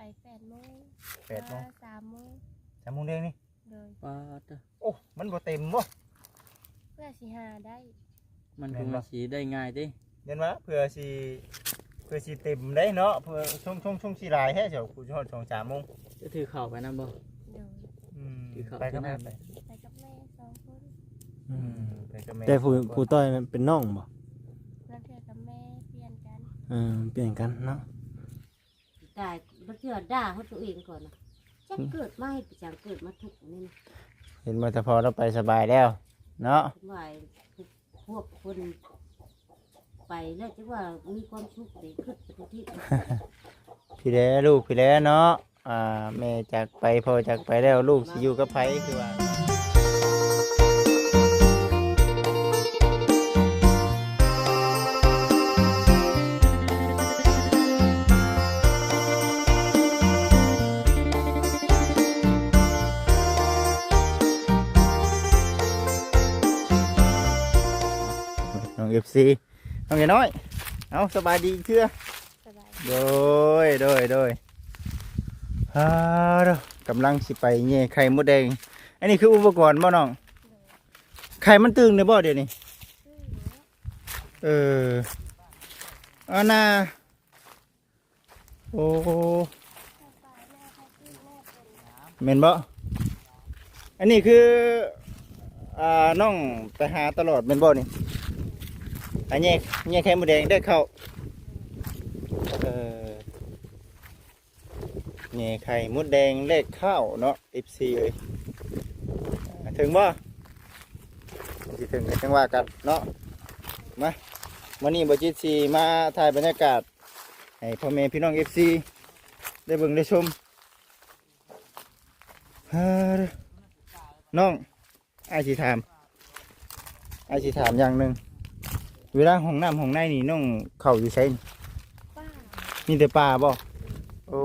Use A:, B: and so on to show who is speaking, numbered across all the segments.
A: 8 โมง
B: 8 โมง
A: 3 โมง
B: 3 โมงแดงนี่
A: เลย
C: ปาด
B: โอ้มันบ่เต็มบ่
A: เพื่อสิหาได้
C: มันคงมาสีได้ง่ายดิ
B: เห็นว่าเพื่อสิเต็มได้เนาะเพื่อช่วงสิหลายแท้เจ้ากูจะฮอด2-3 โมง
C: จะถือเข่าไปนำบ่
A: เลย
B: ไปกับแม่ไป
A: ไปกับแม่2 คน
B: ไปกับแม่
D: แต่ผู้ต้อยเป็นน้องบ่
A: เพื่อนเพื่อกับแม่เปลี่ยนกัน
D: เปลี่ยนกันเนาะ
E: ตายมันเชื่อด่าเขาตัวเองก่อนนะจะเกิดมาให้จังเกิดมาทุกข์นี่นะ
D: เห็นว่าแต่พอเราไปสบายแล้วเนาะ
E: วายพวกคนไปแล้วจะว่ามีความสุขดีขึ้นไปทุกที่
D: พี่แล้ลูกพี่แล้วเนาะแม่จากไปพอจากไปแล้วลูกสิอยู่กับไผคือว่าน้อง FC น้องใหญ่น้อยเอาสบายดีเชื่อ
A: สบาย
D: โดยเด้อกำลังสิไปแย่ไข่มดแดงอันนี้คืออุปกรณ์บ่น้อง
A: เลย
D: ไข่มันตึงเลยบ่เดี๋ยวนี้
A: ชื่อ
D: อันน่ะโอ้
A: แม่เขาชื่อแม่เป็น
D: แม่นบ่อันนี้คือน้องไปหาตลอดแม่นบ่นี่อันแย่ไข่มดแดงได้เข้าแย่ไข่มดแดงเลขเข้าเนาะ FC เอ้ยถึงบ่สิถึงกันจังว่ากันเนาะมาวันนี้บ่จิตสิมาถ่ายบรรยากาศให้พ่อแม่พี่น้อง FC ได้เบิ่งได้ชมน้องอ้ายสิถามอย่างหนึงเวลาห้องน้ำห้องในนี่น้องเข้าอยู่ไสนี่
A: ป้า
D: มีแต่ป่าบ่โอ้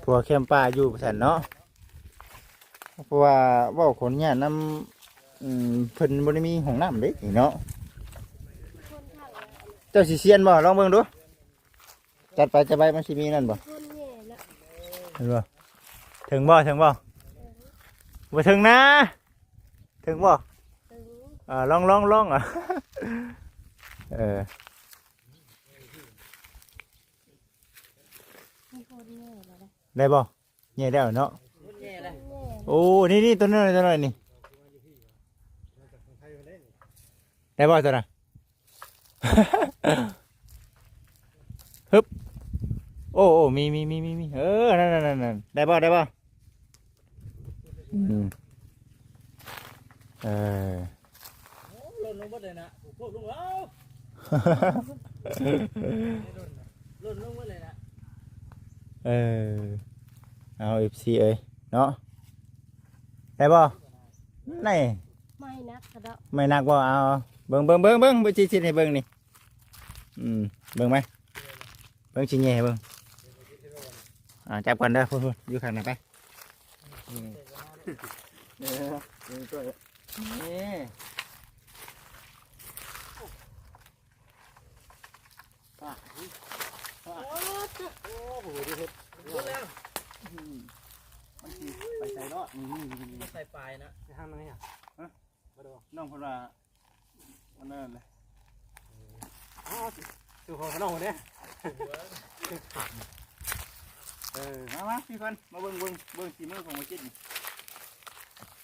D: ผัวแคมป่าอยู่ประสันเนาะเพราะว่าเว้าคนเนี่ยน้ำเพิ่นบ่ได้มีห้องน้ำเด้นี่เนาะ
A: คนเฒ่า
D: เจ้าสิเซียนบ่ลองเบิ่งดูจัดไปจะไปมันสิมีนั่นบ่
A: คนแย่แล้ว
D: เห็นบ่ถึงบ่บ่ถึงนะถึงบ่
A: ตึง
D: ลองอ่ะ
A: มีคนแย่แล้วนะ
D: ได้บ่แย่แล้วเนาะ
C: แย่เลย
A: แย่
D: โอ้นี่ตัวน้อยนี่ได้บ่ตัวน่ะ ฮึบโอ้มีนั่นได้บ่อืม
C: ลดลงบ่ได้นะพวกลุงเอาลดลงบ่เลยนะ
D: เอา FC เอ้ยเนาะได้บ่นี่
A: ไม่นักกระดอก
D: ไม่หนักบ่เอาเบิ่งบ่จิให้เบิ่งนี่เบิ่งไหมเบิ่งสิแย่เบิ่งจับกันเด้อพุ่นอยู่ข้างหน้าไปนี่มันสิไปใส่รอดนี่
C: มาใส่ปลายนะ
D: จะทำอะไรอ่ะน้องคนว่าอันนั้นเลยดูของน้องคนนี้มาพี่คนมาเบิ่งสีมือของมาจิตนี่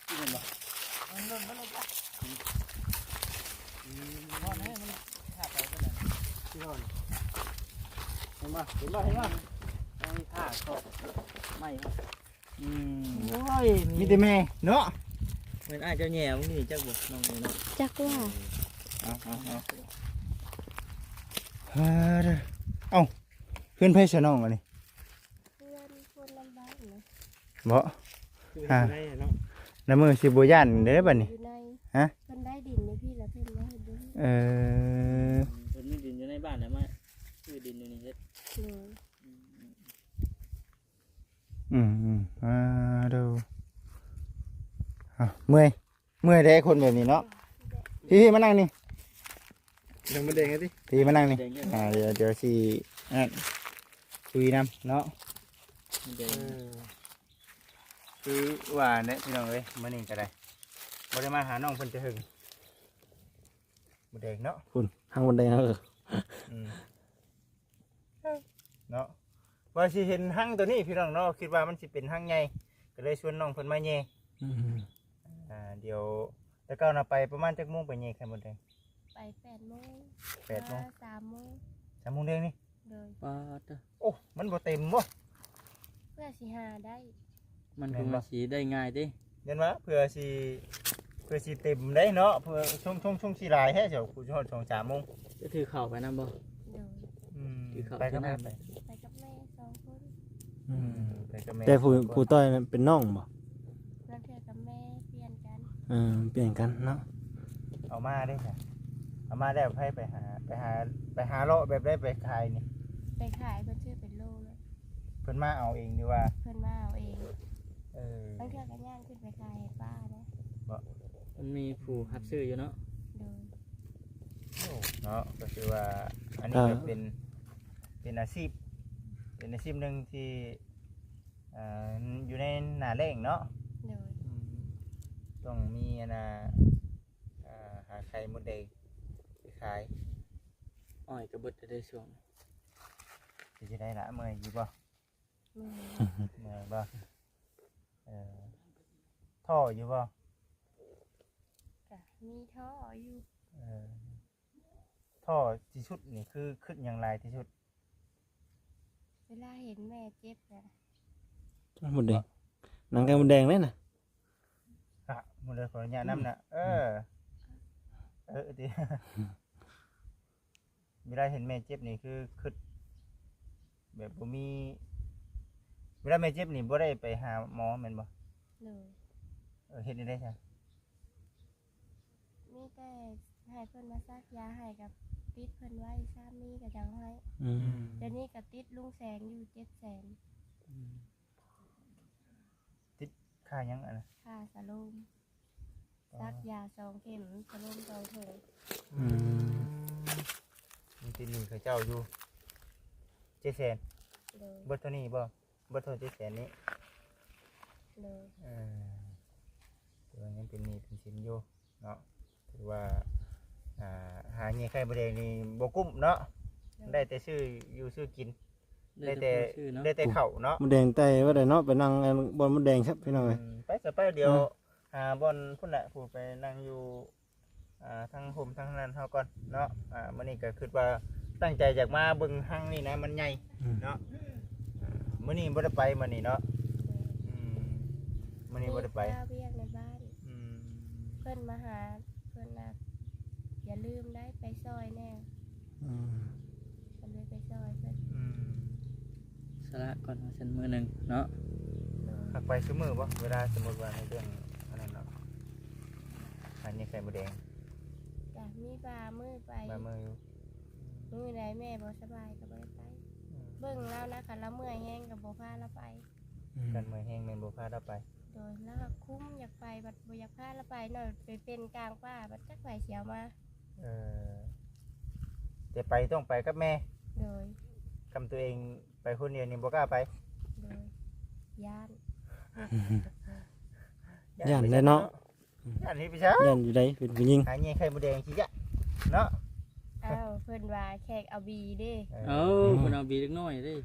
D: ที่เห็นบ่ที่นอนเห็นบ่
C: มีผ้าก็ไม่ครับ
D: โอ้ยมีแต่แม่เนาะ
C: เหมือนอาจจะแย่มึงนี่จักบ่น้องนี่เนาะ
A: จักว่า
D: เอาเพื่อนเพื่อนน้องอันนี้
A: เพื่อนคนลำบากนะ
D: บ่น้ำมือสิบ่ย่านเด้อบัดนี้
A: อยู่ใน
D: ฮะ
A: เพิ่นได้ดินในพี่แล้วเพิ่นมาให้ดู
D: เ
C: พิ่นมีดินอยู่ในบ้านน่ะมาคือดินอยู่นี่เฮ็ด
A: เลย
D: ดูเมื่อยได้คนแบบนี้เนาะพี่มานั่งนี่ยังไม่เด้งไงดิพี่มานั่งนี่เดี๋ยวสิ คุยนำเนาะ
C: เดี๋ยว
B: คือว่าเนี่ยพี่น้องเอ้ยมื้อนี้ก็ได้บ่ได้มาหาน้องเพิ่นจะหึงบ่แดงเนาะ
D: คุณทางบนไดเนาะ
B: อืมเนาะว่าสิเห็นหั่งตัวนี้พี่น้องเนาะคิดว่ามันสิเป็นหั่งใหญ่ก็เลยชวนน้องเพิ่นมาแย่เดี๋ยวแต่เก้าน่ะไปประมาณจักโมงไปแย่ไข่มดแดง
A: ไป8 โมง
B: 8 โมง
A: 3 โมง
B: 3 โมงแดงนี่
A: เลย
C: ปาดเด้อ
B: โอ้มันบ่เต็มบ่
A: เพื่อสิหาได้
C: มันคงมาสีได้ง่ายเด้
B: เห็นว่าเพื่อสิเต็มได้เนาะเพื่อช่วงสิหลายแท้เจ้ากูจะฮอด2-3 โมง
C: จะถือเข่าไปนำบ่
A: เลย
C: ที่เขา
B: ไปกับแม่
C: ที่นั่น
B: ไป
A: ไปกับแม่2 คน
B: ไปกับแม่
D: แต่ผู้ต้อยเป็นน้องบ่
A: เพื่อนเทื่อกับแม่เปลี่ยนกัน
D: เปลี่ยนกันเนาะ
B: เอามาได้จ้ะเอามาได้ให้ไปหาเลาะแบบได้ไปขายนี่
A: ไปขายเพื่อนชื่อเป็นโลเลย
B: เพิ่นมาเอาเองดีว่า
A: เพื่อนมาเอาเอง
B: เออบ
A: างเทื่อก็ย่างขึ้นไปขายให้ป้านะ
C: มันมีผู้หับซื้ออยู่เนาะ
A: เลย
B: เนาะก็คือว่าอันนี้ก็เป็นอาชีพหนึ่งที่อยู่ในหน้าแรงเนาะ
A: เลย
B: ต้องมีหาไข่มดแดงไปขาย
C: อ้อยกระเบิดจะได้ช่วง
B: จะได้ละเมื่อยอยู่บ่
A: มือ
B: เมื่อยบ่ท่ออยู่บ่
A: กะมีท่ออยู่
B: ท่อที่ชุดนี่คือขึ้นอย่างไรที่ชุด
A: เวลาเห็นแม่เจ็บนะ
D: บนแดงหนังไก่บนแดงเลยนะ
B: มันเลยขออนุญาตน้ำนะดี เวลาเห็นแม่เจ็บนี่คือขึ้นแบบบ่มีเวลาแม่เจ็บนี่บ่ได้ไปหาหมอแม่นบ่
A: เลย
B: เฮ็ดได้ใช่
A: มีแต่ให้เพื่อนมาซักยาให้กับติดเพื่อนไว้ซ้ำนี่กับจังให้เดี๋ยวนี้กับติดลุงแสงอยู่700,000
B: ค่ายังอันน่ะ
A: ค่าสโลมซักยา2 เข็มสโลม2 ถุง
B: มีที่นี่เขาเจ้าอยู่700,000
A: เลย
B: เบิดเท่านี้บ่เบิดเท่า700,000นี้
A: เลย
B: ถือว่ายังเป็นหนี้เป็นสินอยู่เนาะถือว่าหาเงี้ยไข่บ่ได้นี่บ่กุ้มเนาะได้แต่ซื้ออยู่ซื้อกินได้แต่
C: ชื่อเนาะ
B: ได้แต่ข้าวเนาะ
D: บนแดงไตว่าได้เนาะไปนั่งบนบนแดงครับพี่น้องเอ้ย
B: ไปจะไปเดี๋ยวหาบอนพุ่นแหละผู้ไปนั่งอยู่ทางผมทางนั้นเฮาก่อนเนาะมื้อนี้ก็คิดว่าตั้งใจอยากมาเบิ่งห้างนี่นะมันใหญ่เนาะมื้อนี้บ่ได้ไปมื้อนี้เนาะมื้อนี้บ่ได้ไป
A: ข้าวเวียกในบ้านเพื่อนมาหาเพื่อนนะอย่าลืมได้ไปซอยแน่ก็เลยไปซอยเพื่อน
C: สละก่อนว่าฉันมือหนึ่งเนาะ
B: หักไปซุมื้อบ่เวลาสมมุติว่าในเรื่องอันนั้นเนาะอันนี้ไข่มดแดง
A: จ้ะมีปลามือไป
B: มามื้ออยู่
A: มือไหนแม่บ่สบายก็บ่ได้ไปเบิ่งแล้วนะคันละเมื่อยแห้งก็บ่พาเราไป
B: กันมื้อแห้งแม่นบ่พาเราไป
A: โดยแล้วก็คุ้มอยากไปบัดบ่อยากพาเราไปหน่อยไปเป็นกลางป่าบัดจักไปเสียวมา
B: จะไปต้องไปกับแม่
A: โดย
B: กำตัวเองไปคนเดียวนี่บ่กล้าไป
A: โดยย่าน
D: ย่านได้เนาะ
B: ย่านนี่พี่ช้า
D: ย่านอยู่ใดเป็นผู้หญิง
B: หาเงี้ยไข่มดแดงสิจ้ะเนาะ
A: อ้าวเพิ่นว่าแขกเอาบีเด้
C: เอาคนเอาบีเล็กน้อยเด้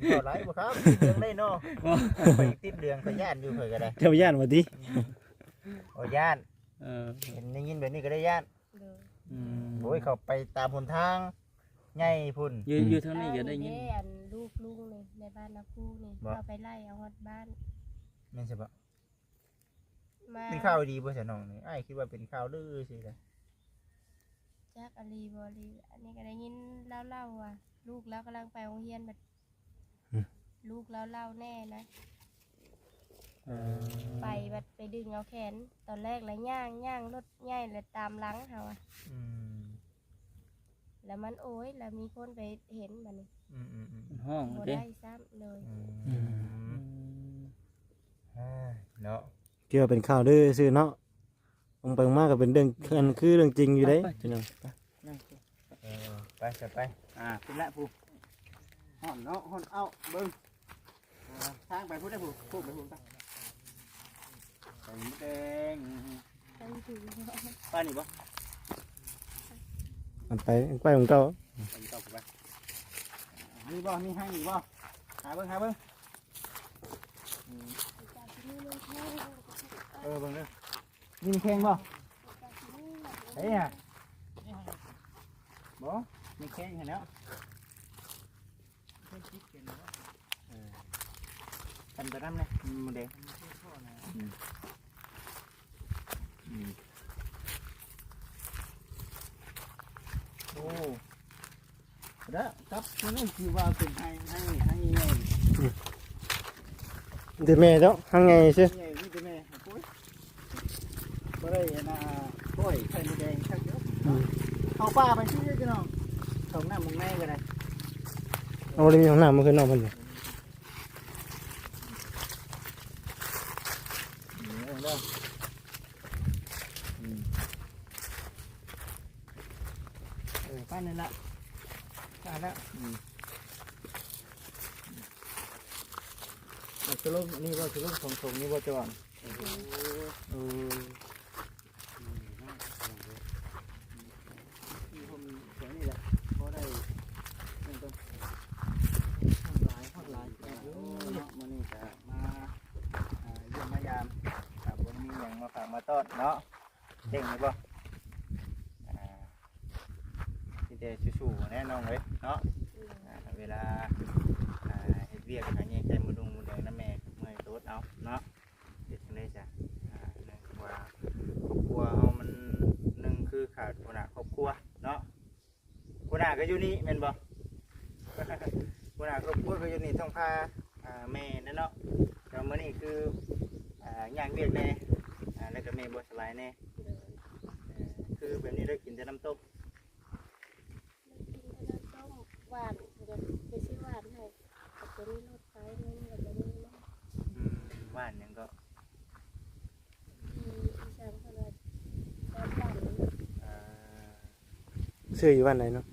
B: ก็ไลฟ์บ่ครับเรื่องได้เนาะไปติดเรื่องก็ย่านอยู่เพิ่นก็ได้
D: เจ้าย่านบ่ติ
B: โอ้ย่าน
C: เออ
B: เห็นได้ยินแบบนี้ก็ได้ย่าน
A: โดย
B: โอ้ยเขาไปตามหนทางใหญ่พุ่น
C: อยู่เท่านี้ก็ได้ยิน
A: เด้อันลูกลุงนี่ในบ้านนาคูนี่
B: บ่
A: เอาไปไล่เอาฮอดบ้าน
B: แม่นใช่ปะ
A: มา
B: เป็นข้าวดีบ่ใช่น้องนี่อ้ายคิดว่าเป็นข้าวลือสิจ้ะ
A: จักอลีบ่ลีอันนี้ก็ได้ยินเล่าว่าลูกแล้วกำลังไปโรงเรียนบัดลูกแล้วเล่าแน่นะ ไปบัดไปดึงเอาแขนตอนแรกแล้วย่างรถใหญ่แล้วตามหลังเขาอะ
B: อืม
A: แล้วมันโอ้ยแล้วมีคนไปเห็นมันนี่
C: ห้อง
A: บ่
C: เด้
A: ได้ซ้ำเลย
B: เนาะ
D: เกี่ยวาเป็นข่าวดื้อซื่อเนาะลงไปมากก็เป็นเรื่องคือเรื่องจริงอยู่เด้พี่น้อง
C: นั่ง
B: ไปจะไปขึ้นละผู้ ห่อนเนาะห่อนเอาเบิ่งทางไปพูดได้พูดไปพูดไปใส่หมูแดง
A: ไปถึง
B: ป้านี่บ่
D: มันไปของเก่า
B: ไปต่อไปมีบ่มีให้อีกบ่หาเบิ่งเบิ่งเด้อมีแข้งบ่เฮ้ยอ่ะบ่มีแข้งเห็นแล้วกันตัวน้ำเลยหมูแดงโอ้แล้วครับนี่คือว่าเป็นให้ไง
D: เดี๋ยวแม่เจ้าทางไงใช่
B: ไงนี่เป็นไงปุ้ยบ่ได้นะก้อยไข่หมูแดงชักเยอะเข้าป่าไปชื่อพี่น้องส่งน้ำมึงแม่ก็ได้
D: เอาเลยมีของน้ำมาขึ้นนอกมันเลย
B: ป้านี่ละป้าละจะลงนี่ว่าจะลงทงนี่ว่าจะอ่อนมีคนแถวนี้แหละพอได้นั่นก็ฮอดหลายมื้อนี้จะมาเยี่ยมมายามครับวันนี้อย่างมาฝากมาต้อนเนาะเด้งไหมบ่ที่เดชูๆแน่นอนเลยเนาะเวลาเฮ็ดเวียกหาเงี้ยใจมือแดงน้ำแม่เมื่อยโต๊ดเอาเนาะเฮ็ดจังได๋จ้ะนึกว่าครอบครัวเฮามันนึงคือขาดคนน่ะครอบครัวเนาะคนน่ะก็อยู่นี่แม่นบ่ คนน่ะครอบครัวก็อยู่นี่ต้องพาแม่นั่นเนาะแต่มื้อนี้คือย่างเวียกแน่แล้วก็แม่บ่สบายแน่คือแบบนี้ได้กินแต่น้ำตก
A: หวานเดี๋ยวไปซื้อหวานให้แต่ตัวนี้ลดไปนั่นกับตัวนี้เนาะ
B: ว่านยังก็
A: อีสานเขาเลยบ้านบ้าน
D: ชื่ออยู่บ้านไหนเนาะ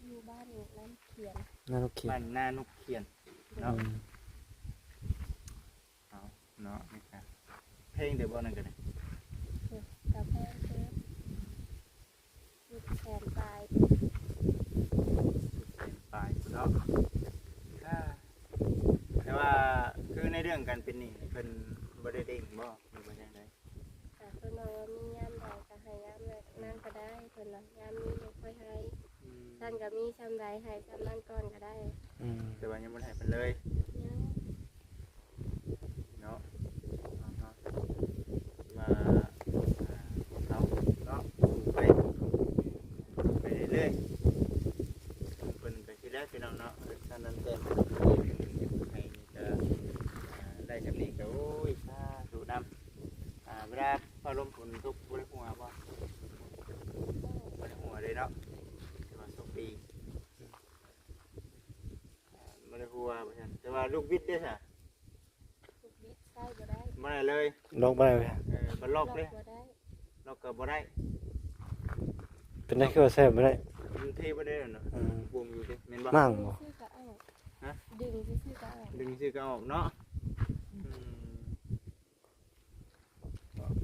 A: อยู่บ้านน้ำเขียน
D: นาโอเค
B: บ้านนานุกเขียนเนาะเนาะนี่ครับเพลงเดี๋ยวบ่นั่นกันเลย
A: กาแฟเชฟจุดแขนปลาย
B: ปลายเนาะแต่ว่าคือในเรื่องการเป็นนี่เพิ่นบ่ได้เด้งบ่หรือว่าจังได๋
A: แต่เพิ่นว่ามียามใดก็ให้ยามนั้นก็ได้เพิ่นว่ายามนี้ไม่ค่อยให้ท่านก็มีชำใดให้ชำนั้นก่อนก็ได้
B: แต่ว่ายังบ่ให้เพิ่นเลย
A: ยัง
B: เนาะมาเอาเนาะไปเรื่อยๆเพิ่นก็สิได้พี่น้องเนาะท่านนั้นเป็นให้นี่ก็ได้จำนี้ก็โอ้ยสาธุนำเวลาพอลมฝนตกบ่ได้หัวบ่บ่ได้หัวเลยเนาะแต่ว่า2 ปีบ่ได้หัวบ่ซั่นแต่ว่าลูกวิทย์เด้อซะ
A: ทุกบิดใส่บ่ได้
B: บ่ได้เลย
D: ล็อกไปเลย
B: บ่ลอกเลย
A: บ่ได้
B: ลอกก็บ่ได้
D: เป็นได้คือว่าแซ่บไม่ได้
B: มันเทบ่ได้เนาะบวมอยู่ดิแม่นบ่
D: มั่งบ่
A: ซื้อก็เอา
B: ฮะ
A: ดึงซื้อก็เอา
B: ดึงซื้อก็ออกเนาะ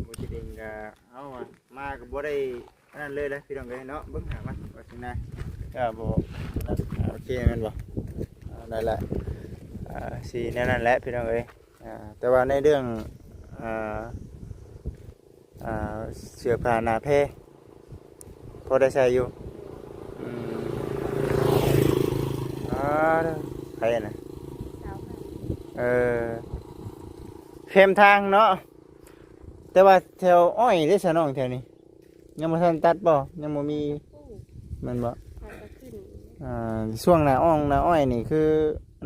B: บ่สิดึงก็เอามาก็บ่ได้อันนั้นเลยพี่น้องเอ้ยเนาะเบิ่งหามันว่าสินะบ่โอเคแม่นบ่ได้แหละสีแนวนั้นแหละพี่น้องเอ้ยแต่ว่าในเรื่องเสื้อผ้าหน้าแพรพอได้ใส่อยู่ใครน่ะ
A: สาวค่ะ
B: เข้มทางเนาะแต่ว่าแถวอ้อยได้สนองแถวนี้ยังบ่ทันตัดบ่ยังบ่มี
A: ผู้
B: มันบ่
A: หาก็ขึ้น
B: ช่วงหน้าอ้อยนี่คือ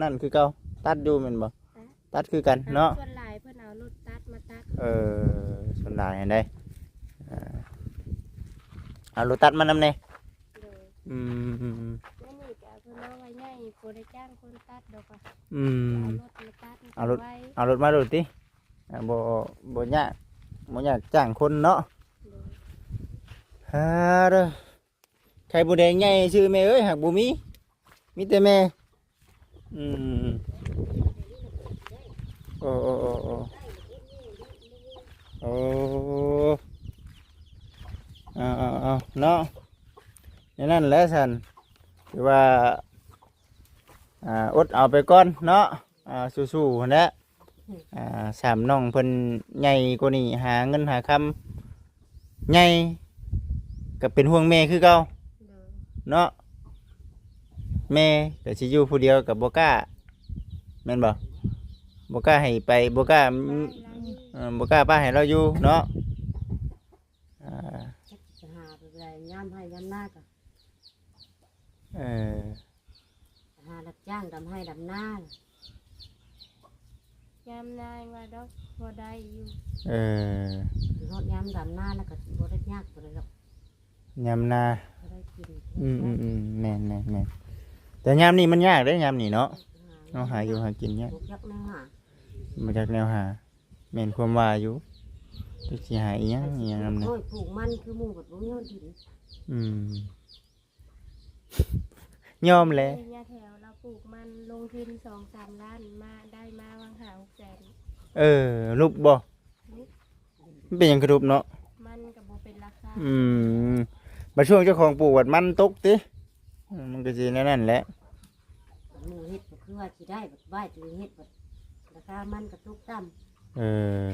B: นั่นคือเก่าตัดอยู่แม่นบ่ตัดคือกันเนาะ
A: ส่วนหลายเพิ่นเอารถตัดมาตัด
B: ส่วนหลายอันใดเอารถตัดมานำแน่
A: เลย
B: อืม
A: แล้วนี่ก็เพิ่นเอาไว้ใหญ่บ่ได้จ้างคนตัดดอกว่า
B: อืม
A: เอารถมาตัดไว้
B: เอารถมาดูติบ่ยากจ้างคนเนาะ
A: เลย
B: เด้อไข่บูแดงใหญ่ชื่อแม่เอ้ยหักบ่มีแต่แม่
D: อืมโอ้โอ้โอ้โอ้โอ้เอาเนาะนี่นั่นแหละสันคือว่าอดเอาไปก่อนเนาะสู้ๆหั่นแหละสามน้องเพิ่นใหญ่กว่านี้หาเงินหาคำใหญ่ก็เป็นห่วงแม่คือเก่า
A: โดย
D: เนาะแม่ก็สิอยู่ผู้เดียวกับบ่กล้าแม่นบ่บ่กล้าให้ไปบ่กล้าบ่กล้าป้าให้เราอยู่เนาะอ่า
E: จะหาไปไรย่ำให้ย่ำหน้าก็
D: เออ
E: หารับจ้างดำให้ดำหน้าย
A: ามนายว่าดอกพอได้อยู่
D: เออ
E: รถย่ำดำหน้าแล้วก็บ่ได้ยากบ่ได้หรอก
D: ยามนา
E: บ่ได้กิน
D: แม่นแต่ยามนี้มันยากเด้ยามนี้เนาะเนาะหาอยู่หากินยาก
E: บ่ยักแนวหา
D: มาจากแนวหาแม่นความว่าอยู่จักสิหาอีหยังนำน่ะ
E: โอ้ยปลูกมันคือหมู่บัดบ่มีดิน
D: อืมยอมแหละ
A: ในยาแถวเราปลูกมันลงทุน2-3 ล้านมาได้มาวางหา6 แสน
D: รูปบ่มันเป็นหยังกระรูปเนาะ
A: มันกับโบเป็นราคา
D: มาช่วงเจ้าของปลูกวัดมันตกติมันก็สินั่นแหละ
E: หมู่เฮ็ดก็คือว่าสิได้บัดบ้ายตัวเฮ็ดบัดราคามันก็ตกต่ำ
D: เออ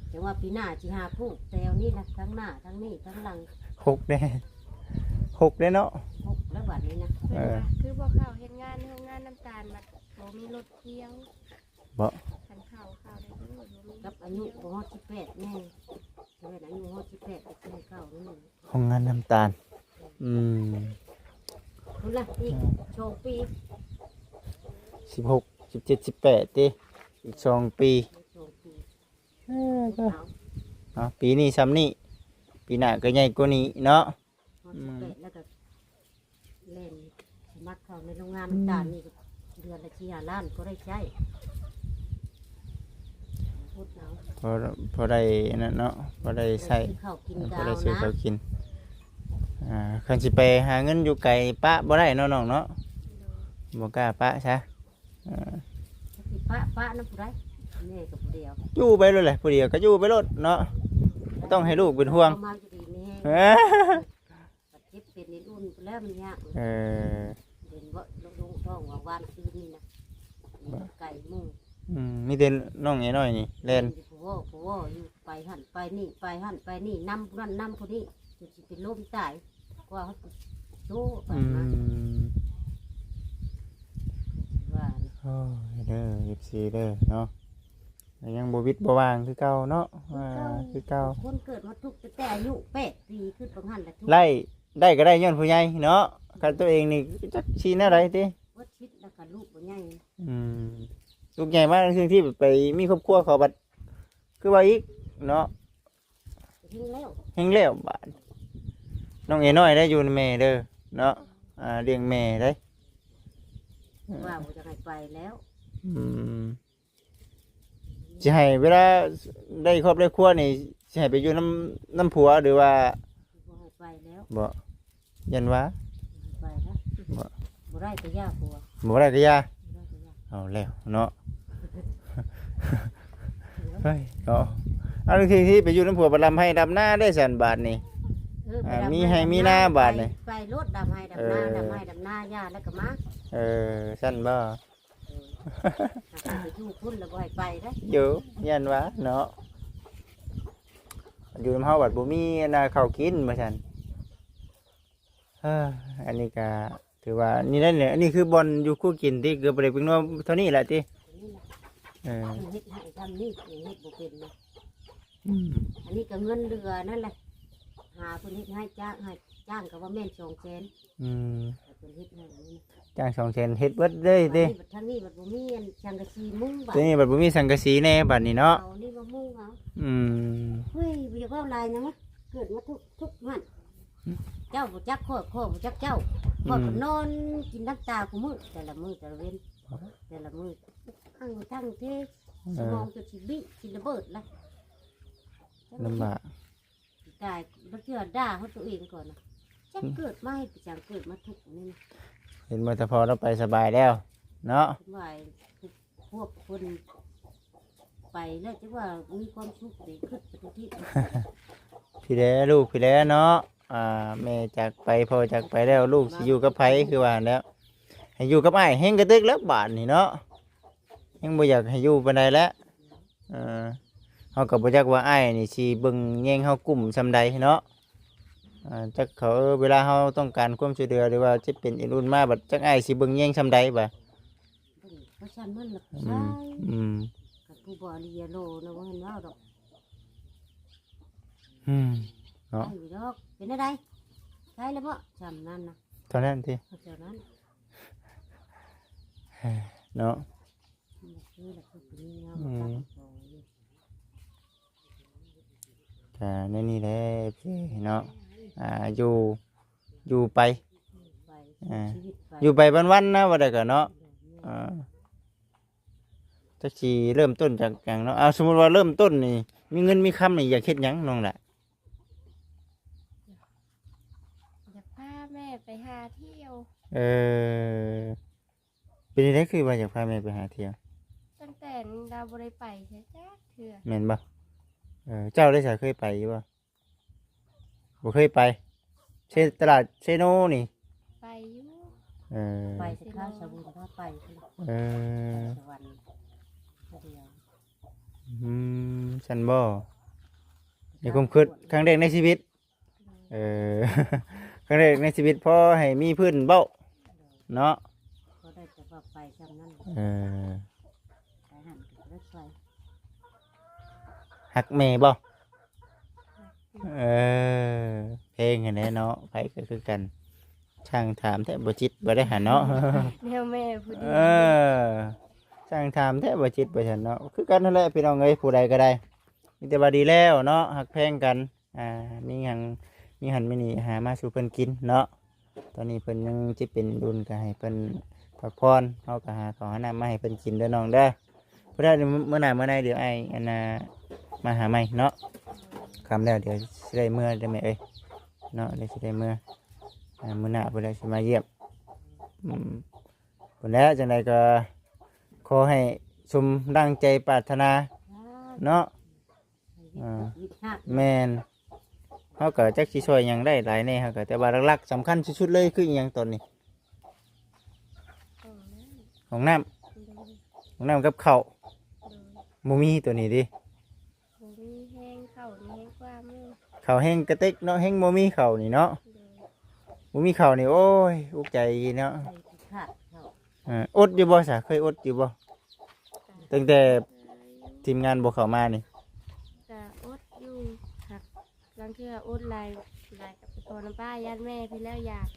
E: แต่ว่าปีหน้าสิหาปลูกแถวนี้นะทั้งหน้าทั้งนี้ทั้งหลัง
D: หกเด้เนาะ
E: พกแล้วบัดนี้นะ
A: เป็นว่าคือพวกเขาเฮ็ดงานโรงงานน้ำตาลแบบโบมีรถเที่ยว
D: บ่
A: ขันข้าวได้ทั้งหมดบ่มี
E: กับอายุบ่ฮอด18แน่แต่ว่าอายุฮอด18ก็สิเข้านั่นน่ะ
D: ของงานน้ำตาล
E: พุ่นล่ะอีกโชว์ปี
D: 16 17 18ติอีก2 ปี
E: โชว์ปี
D: เออก็
E: เอา
D: ปีนี้ซ้ำนี่ปีหน้าก็ใหญ่กว่านี้เนาะ
E: ฮอด18แล้วก็เล่นสมัครเข้าในโรงงานน้ำตาลนี่ก็เดือนละ4-5 ล้านก็ได้ใช้พูดเอา
D: พอได้นั่นเนาะพอได้ใช้
E: ซื้อข้าวกิน
D: พ
E: กา
D: อได้
E: ว
D: ซื้อ
E: นะ
D: ข้าวกินคันสิไปหาเงินอยู่ไกลปะบ่ได้เนาะน้องเนาะบ่กล้าปะซะ
E: สิปะน้ำผู้ใดแม่กับผู้เดียว
D: อยู่ไปเลยแหละผู้เดียวก็อยู่ไปรถเนาะบ่ต้องให้ลูกเป็นห่วง
E: เอามาอยู่ดีมีแห้ง
D: เออ
E: ปัดเจ็บเป็นในรุ่นแล้วมันยาก
D: เออ
E: เห็นว่าลงท้องว่าวานคืนนี่นะไก่หมู
D: มีแต่น้องไอ้น้อยนี่เล่น
E: ผู้ว่าอยู่ไปหันไปนี่ไปหันไปนี่นำนั่นนำผู้นี้จะสิเป็นลมตายกว่าเขาโซ่ไปมาว่า
D: โอ้ยเด้อ14เด้อเนาะยังบ่วิตบ่วางคือเก่าเนาะคือเก่า
E: คนเกิดมาทุกข์แต่อายุ8 ปีขึ้นบางหันแต่ทุกข์
D: ไล่ได้ก็ได้ย้อนผู้ใหญ่เนาะคันตัวเองนี่จักชี้แนวใดติ
E: ว่าชิดแล้วก็ลูกบ่ใหญ่
D: ลูกใหญ่มากคือที่ไปมีครอบครัวเขาบัดคือว่าอีกเนาะ
E: ทิ้งแล้ว
D: แห้งแล้วบาดน้องเอ๋น้อยได้อยู่ในแม่เด้อเนาะเลี้ยงแม่ได้
E: ว่าบ่จะให้ไปแล้ว
D: จะให้เวลาได้ครอบได้ครัวนี่จะให้ไปอยู่น้ำผัวหรือว่า
E: บ่ให้ไปแล้ว
D: บ่ยันว่า
E: ไปแล้วบ่ได้ก็ยากกลัว
D: บ่ได้ก็อยา
E: บ่ได้ก็ยาก
D: เอาแล้วเนาะ เฮ้ยเนาะเอาทุกทีที่ไปอยู่น้ำผัวประลำให้ดำหน้าได้สันบาทนี่
E: ไปดำ
D: มีให้มีหน้าบาดนี่
E: ไปรถดำให้ดำหน้าดำให้ดำหน้าย่าแล้วก็มา
D: สั้นบ่
E: ไปอยู่พุ่นแล้วบ่ให้ไปได้
D: อยู่ยันว่าเนาะอยู่น้ำเฮาบัดบ่มีนาข้าวกินว่าซั่นอันนี้ก็ถือว่านี่นั่นแหละอันนี้คือบอลอยู่คู่กินที่เกือบบ่ได้เป็นนัวเท่านี้แหละติ
E: นี่แหละ
D: เออ
E: เฮ็ดให้ทำนี่เฮ็ดบ่เป็นนะอันนี้ก็เงินเดือนนั่นแหละหาเพิ่นเฮ็ดให้จ้างก็ว่าแม่น200,000 เพิ่นเฮ็ดให้นี่
D: จ้าง200,000เฮ็ดเบิดเลยติ
E: ทางนี้บัดบ่มีอันจังกะซีมุ้งบัด
D: ทีนี้บัดบ่มีสังกะสีแน่บัดนี้เนาะ
E: เอานี่มามุ้งเอา
D: อืม
E: เฮ้ยบ่อยากเอาลายนะมะเกิดมาทุกมันเจ้าบ่จักข้อบ่จักเจ้าข้อก็นอนกินน้ำตากูมื้อแต่ละมื้อแต่ละเว้นแต่ละมื้อทั้งเทสมองจะสิบิสิระเบิดละ
D: ลำบาก
E: กายบ่เชื่อด่าเขาตัวเองก่อนนะจักเกิดมาให้ไปจังเกิดมาทุกข์นี่นะ
D: เห็นบ่แต่พอเราไปสบายแล้ว เนาะ
E: ว่าพวกคนไปแล้วจะว่ามีความสุขดีขึ้นไปทุกที่
D: พี่แด้ลูกพี่แด้เนาะแม่จากไปพ่อจากไปแล้วลูกสิอยู่กับไผคือว่าแล้วให้อยู่กับอ้ายแฮงกระตึกแล้วบาดนี่เนาะยังบ่อยากให้อยู่ปานใดแล้วเฮาก็บ่จักว่าอ้ายนี่สิเบิ่งแยงเฮากลุ่มซำใดเนาะจักเขาเวลาเฮาต้องการความช่วยเหลือหรือว่าจะเป็นอีรุ่นมาบัดจักอ้ายสิเบิ่งแยงซำใดบ่
E: เพราะฉะนั้นมันหลับ
D: อื
E: ใช่
D: ม
E: กับผู้บริยาโลนะว่าเห็นว่าดอก
D: เนาะ
E: ใช่ดอกเป็นอะไรใช่แล้วบ่จำนั่นนะ
D: ตอนนั้นที่
E: เพราะฉะนั้น
D: เนาะ
E: นี่แหละคือคนนี้เนาะ
D: ก็ในนี่แหละพี่เนาะอยู่ไป
E: ไปชีวิตไป
D: อยู่ไปวันๆนะว่าได้ก็เนาะจักสิเริ่มต้นจากหยังเนาะสมมุติว่าเริ่มต้นนี่มีเงินมีคำนี่อยากเฮ็ดหยังน้องล่ะ
A: อยากพาแม่ไปหาเที่ยว
D: เป็นจังไดคือว่าอยากพาแม่ไปหาเที่ยว
A: ตั้งแต่เราบ่ได้ไปใช่จ้าเถื่อ
D: แม่นบ่เจ้าได้สาเคยไปอยู่บ่บ่เคยไปตลาดเซโนนี่
A: ไปอยู่
E: ไปสิข้าวสบู่ข้าวไปสวรรค์เดียว
D: ฉันบ่ในความคิดครั้งแรกในชีวิต ครั้งแรกในชีวิตพอให้มีพื้นเบ้าเนาะ
E: ก็ได้แต่ว่าไปจำนั่นไปหันกับรถไฟ
D: หักแม่บ่เพลงอันนี้เนาะไผก็คือกัน ช่างถามแท้บ่จิตบ่ได้หันเนาะ
A: แนวแม่ผู้ดี
D: ช่างถามแท้บ่จิตบ่ฉันเนาะคือกันนั่นแหละพี่น้องเอ้ยผู้ใดก็ได้มีแต่ว่าดีแล้วเนาะหักแพงกันมีหยังมีหันมีนี่หามาสู่เพิ่นกินเนาะตอนนี้เพิ่นยังสิเป็นรุ่นก็ให้เพิ่นพักผ่อนเฮาก็หาของหาน้ำมาให้เพิ่นกินเด้อน้องเด้อผู้ใดเมื่อหน้าเมื่อใดเดี๋ยวไอ้อันน่ะมาหาใหม่เนาะคำแล้วเดี๋ยวสิได้เมื่อได้ไหมเอ้ยเนาะเดี๋ยวสิได้เมื่อมื้อหน้าผู้ใดสิมาเยี่ยมผลแล้วจังใดก็ขอให้สมดังใจปรารถนาเนาะแม่นเฮาก็จักสิช่วยหยังได้หลายแน่เฮาก็แต่ว่าหลักๆสำคัญสุดๆเลยคืออิหยังตอนนี้ของน้ำของน้ำกับข้าวบ่มีตัวนี้ดิ
A: บ่มีแห้งเข้านี่แห้งกว่ามือ
D: ข้าวแห้งกระติกเนาะแห้งบ่มีข้าวนี่เนาะบ่มีข้าวนี่โอ้ยอุกใจเนาะอดอยู่บ่ซะเคยอดอยู่บ่ตั้งแต่ทีมงานบ่เข้ามานี่
A: ก็อดอยู่หักบางเทื่ออดหลายกับไปขอน้ำป้าญาติแม่พี่แล้วอยาก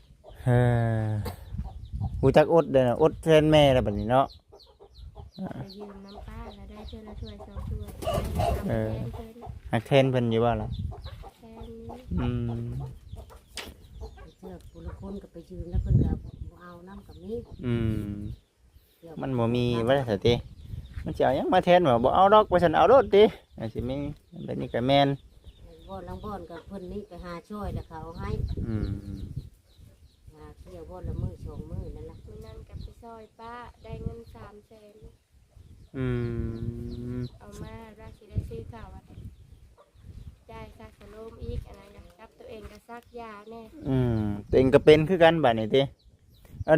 D: รู้จักอดเด้อนะอดแทนแม่แล้วบัดนี้เนาะ
A: ไปยืมน้ำป้าแล้วได้เทื่อละถ้วย2ถ้วยแทนเพิ่น
D: หักแทนเพิ่นอยู่บ่ล่ะ
A: แทนนี้
E: เชื่อผู้ละคนก็ไปยืมแล้วเพิ่นก็เอาน้ำกับนี้
D: มันบ่มีว่าซะติมันสิเอาหยังมาแทนบ่เอาดอกว่าฉันเอาโลดติสิมีแบบนี้ก็แม่น
E: บ่อนลังบ่อนกับเพิ่นนี่ไปหาช่วยแล้วเขาให้หาเที่ยวบ่อนละมื้อ2มื้อนั่นล่ะ
A: มื้อนั้นก็ไปซอยป้าได้เงิน300,000เอามาราสิได้ซื้อข้าวอะจ่ายค่าขนมอีกอะไรนะกับตัวเองก็ซักยาแน่
D: ตัวเองก็เป็นคือกันบัดนี้ติอั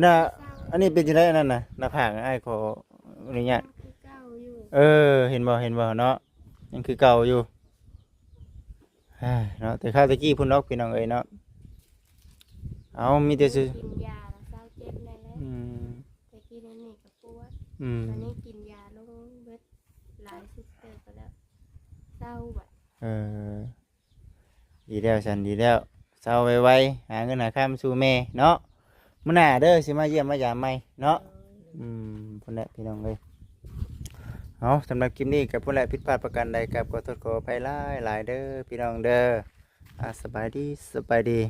D: นนี้เป็นจังได๋อันนั้นน่ะหน้าผากอ้ายขออนุญาต
A: คือเก่าอยู่
D: เห็นบ่เนาะยังคือเก่าอยู่เนาะแต่ข้าวตะกี้พุ่นนกพี่น้องเอ้ยเนาะเอามีแต่ซื้อ
A: กินยาแล้วเศร้าเจ็บเลยแหละแต่กินอันนี้ก็ปวดตอนนี้กินยาลงเบิดหลายสิบเติบไปแล้วเศร้าแบบ
D: ดีแล้วฉันดีแล้วเศร้าไวๆหาเงินหาข้ามสู่แม่เนาะมื้อหน้าเด้อสิมาเยี่ยมมายามใหม่เนาะพุ่นแหละพี่น้องเอ้ยเอาสำหรับคลิปนี้กับพุ่นแหละผิดพลาดประการใดกับขอโทษขออภัยหลายๆเด้อพี่น้องเด้อสบายดี